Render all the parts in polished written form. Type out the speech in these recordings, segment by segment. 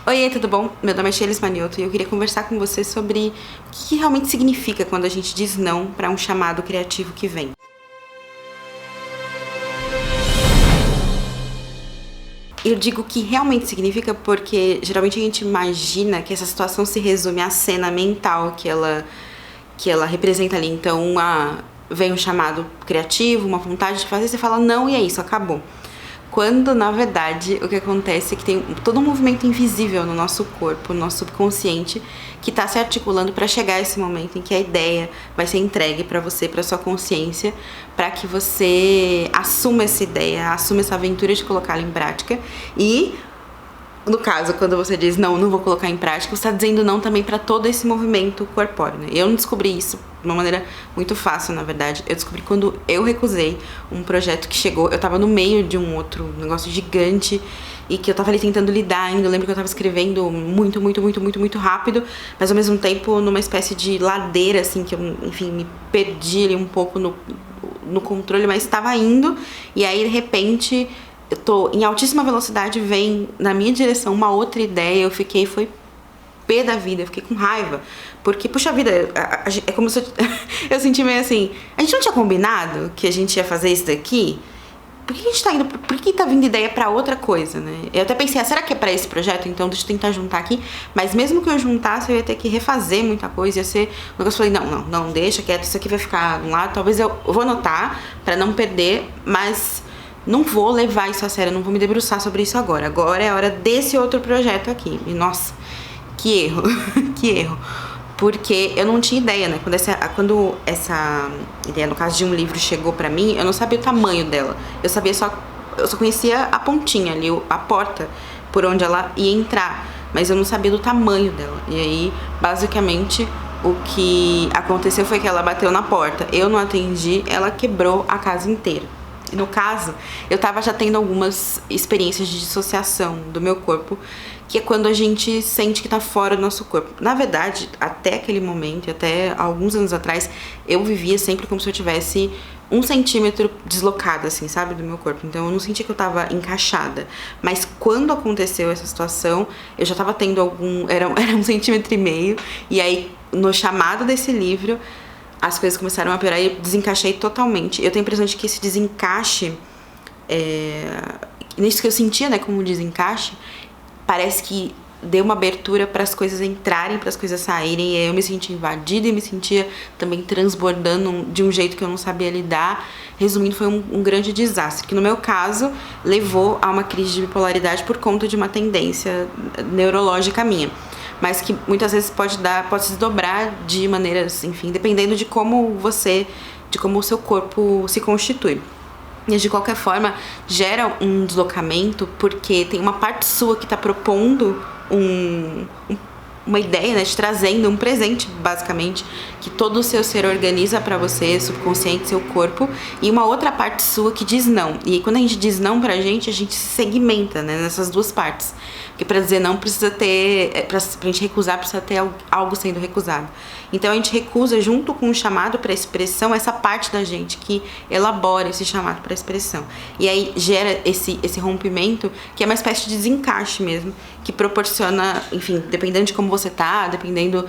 Oiê, tudo bom? Meu nome é Shelis Manioto e eu queria conversar com você sobre o que realmente significa quando a gente diz não para um chamado criativo que vem. Eu digo que realmente significa porque geralmente a gente imagina que essa situação se resume à cena mental que ela representa ali. Então, vem um chamado criativo, uma vontade de fazer, você fala não e é isso, acabou. Quando, na verdade, o que acontece é que tem todo um movimento invisível no nosso corpo, no nosso subconsciente, que está se articulando para chegar a esse momento em que a ideia vai ser entregue para você, para sua consciência, para que você assuma essa ideia, assuma essa aventura de colocá-la em prática. E, no caso, quando você diz não vou colocar em prática, você está dizendo não também para todo esse movimento corpóreo, né? Eu não descobri isso de uma maneira muito fácil, na verdade. Eu descobri quando eu recusei um projeto que chegou. Eu tava no meio de um outro negócio gigante e que eu tava ali tentando lidar ainda. Eu lembro que eu tava escrevendo muito rápido, mas ao mesmo tempo numa espécie de ladeira, assim, que eu, enfim, me perdi ali um pouco no controle, mas estava indo. E aí, de repente, eu tô em altíssima velocidade, vem na minha direção uma outra ideia. Foi pé da vida, eu fiquei com raiva. Porque, puxa vida, é como se eu senti meio assim, a gente não tinha combinado que a gente ia fazer isso daqui? Por que a gente tá indo, por que tá vindo ideia pra outra coisa, né? Eu até pensei, será que é pra esse projeto? Então deixa eu tentar juntar aqui. Mas mesmo que eu juntasse, eu ia ter que refazer muita coisa, ia ser um negócio. Eu falei, não, deixa quieto, isso aqui vai ficar lá. Talvez eu vou anotar pra não perder, mas não vou levar isso a sério, não vou me debruçar sobre isso agora. Agora é a hora desse outro projeto aqui. E nossa, que erro, que erro. Porque eu não tinha ideia, né? Quando essa ideia, no caso de um livro, chegou pra mim, eu não sabia o tamanho dela. Eu só conhecia a pontinha ali, a porta por onde ela ia entrar, mas eu não sabia do tamanho dela. E aí, basicamente, o que aconteceu foi que ela bateu na porta. Eu não atendi, ela quebrou a casa inteira. E no caso, eu tava já tendo algumas experiências de dissociação do meu corpo, que é quando a gente sente que tá fora do nosso corpo. Na verdade, até aquele momento, até alguns anos atrás, eu vivia sempre como se eu tivesse 1 centímetro deslocada, assim, sabe, do meu corpo. Então eu não sentia que eu tava encaixada. Mas quando aconteceu essa situação, eu já tava tendo era 1,5 centímetro. E aí, no chamado desse livro, as coisas começaram a piorar e eu desencaixei totalmente. Eu tenho a impressão de que esse desencaixe, nisso que eu sentia, né, como desencaixe, parece que deu uma abertura para as coisas entrarem, para as coisas saírem, e aí eu me sentia invadida e me sentia também transbordando de um jeito que eu não sabia lidar. Resumindo, foi um grande desastre, que no meu caso levou a uma crise de bipolaridade por conta de uma tendência neurológica minha, mas que muitas vezes pode se desdobrar de maneiras, enfim, dependendo de como o seu corpo se constitui. E de qualquer forma, gera um deslocamento, porque tem uma parte sua que está propondo uma ideia, né, te trazendo um presente, basicamente, que todo o seu ser organiza para você, subconsciente, seu corpo, e uma outra parte sua que diz não. E quando a gente diz não pra gente, a gente se segmenta, né, nessas duas partes. Porque pra dizer não precisa ter, pra gente recusar, precisa ter algo sendo recusado. Então a gente recusa junto com o chamado para expressão essa parte da gente que elabora esse chamado para expressão. E aí gera esse rompimento, que é uma espécie de desencaixe mesmo, que proporciona, enfim, dependendo de como você tá, dependendo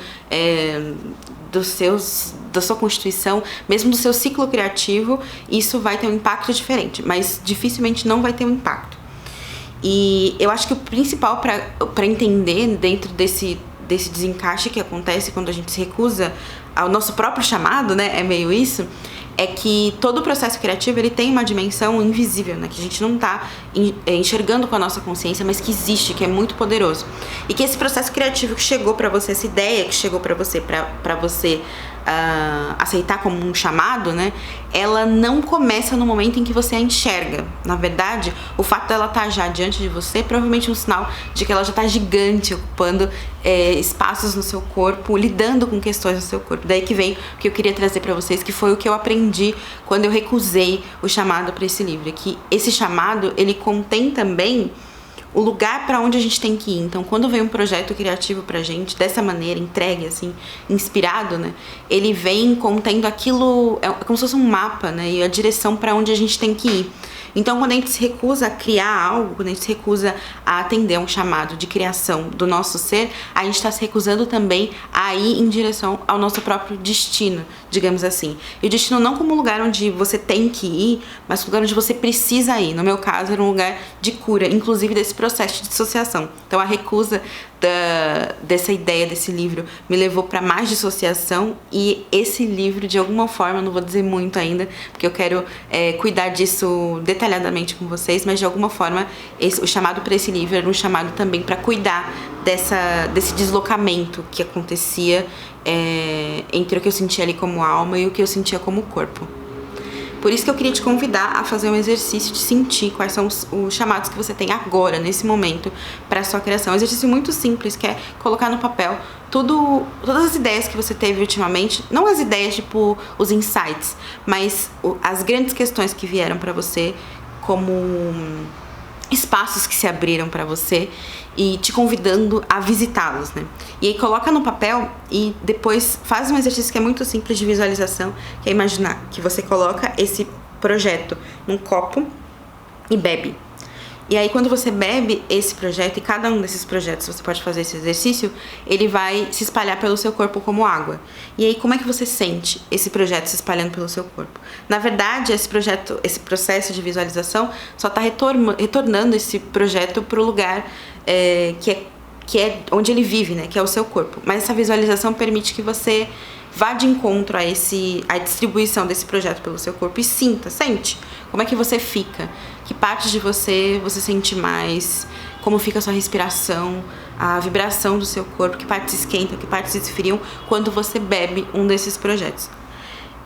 da sua constituição, mesmo do seu ciclo criativo, isso vai ter um impacto diferente, mas dificilmente não vai ter um impacto. E eu acho que o principal para entender dentro desse desencaixe que acontece quando a gente se recusa ao nosso próprio chamado, né, é meio isso, é que todo o processo criativo, ele tem uma dimensão invisível, né, que a gente não tá enxergando com a nossa consciência, mas que existe, que é muito poderoso. E que esse processo criativo que chegou pra você, essa ideia que chegou pra você, pra você aceitar como um chamado, né, ela não começa no momento em que você a enxerga. Na verdade, o fato dela estar já diante de você é provavelmente um sinal de que ela já está gigante, ocupando espaços no seu corpo, lidando com questões no seu corpo. Daí que vem o que eu queria trazer para vocês, que foi o que eu aprendi quando eu recusei o chamado para esse livro, que esse chamado, ele contém também o lugar para onde a gente tem que ir. Então, quando vem um projeto criativo pra gente, dessa maneira, entregue, assim, inspirado, né? Ele vem contendo aquilo, é como se fosse um mapa, né? E a direção para onde a gente tem que ir. Então, quando a gente se recusa a criar algo, quando a gente se recusa a atender a um chamado de criação do nosso ser, a gente está se recusando também a ir em direção ao nosso próprio destino, digamos assim. E o destino não como um lugar onde você tem que ir, mas um lugar onde você precisa ir. No meu caso, era um lugar de cura, inclusive desse processo de dissociação. Então, a recusa dessa ideia desse livro me levou para mais dissociação, e esse livro, de alguma forma, não vou dizer muito ainda, porque eu quero cuidar disso detalhadamente com vocês, mas de alguma forma o chamado para esse livro era um chamado também para cuidar desse deslocamento que acontecia entre o que eu sentia ali como alma e o que eu sentia como corpo. Por isso que eu queria te convidar a fazer um exercício de sentir quais são os chamados que você tem agora, nesse momento, para a sua criação. Um exercício muito simples, que é colocar no papel todas as ideias que você teve ultimamente, não as ideias tipo os insights, mas as grandes questões que vieram para você, como espaços que se abriram para você e te convidando a visitá-los, né? E aí coloca no papel e depois faz um exercício que é muito simples de visualização, que é imaginar que você coloca esse projeto num copo e bebe. E aí quando você bebe esse projeto, e cada um desses projetos você pode fazer esse exercício, ele vai se espalhar pelo seu corpo como água. E aí como é que você sente esse projeto se espalhando pelo seu corpo? Na verdade, esse processo de visualização só está retornando esse projeto para o lugar que é onde ele vive, né? Que é o seu corpo. Mas essa visualização permite que você vá de encontro a distribuição desse projeto pelo seu corpo e sente como é que você fica, que partes de você sente mais, como fica a sua respiração, a vibração do seu corpo, que partes esquentam, que partes esfriam quando você bebe um desses projetos.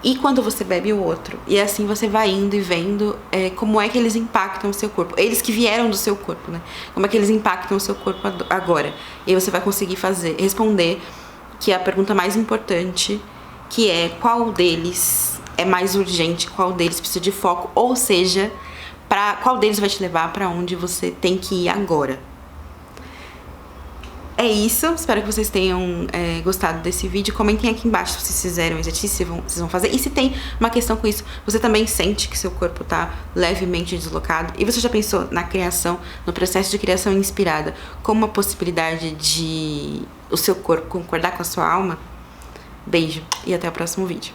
E quando você bebe o outro. E assim você vai indo e vendo como é que eles impactam o seu corpo. Eles que vieram do seu corpo, né? Como é que eles impactam o seu corpo agora. E aí você vai conseguir responder que é a pergunta mais importante, que é qual deles é mais urgente, qual deles precisa de foco, ou seja, qual deles vai te levar para onde você tem que ir agora. É isso, espero que vocês tenham gostado desse vídeo. Comentem aqui embaixo se vocês fizeram o exercício, se vocês vão fazer. E se tem uma questão com isso, você também sente que seu corpo tá levemente deslocado. E você já pensou na criação, no processo de criação inspirada, como uma possibilidade de o seu corpo concordar com a sua alma? Beijo e até o próximo vídeo.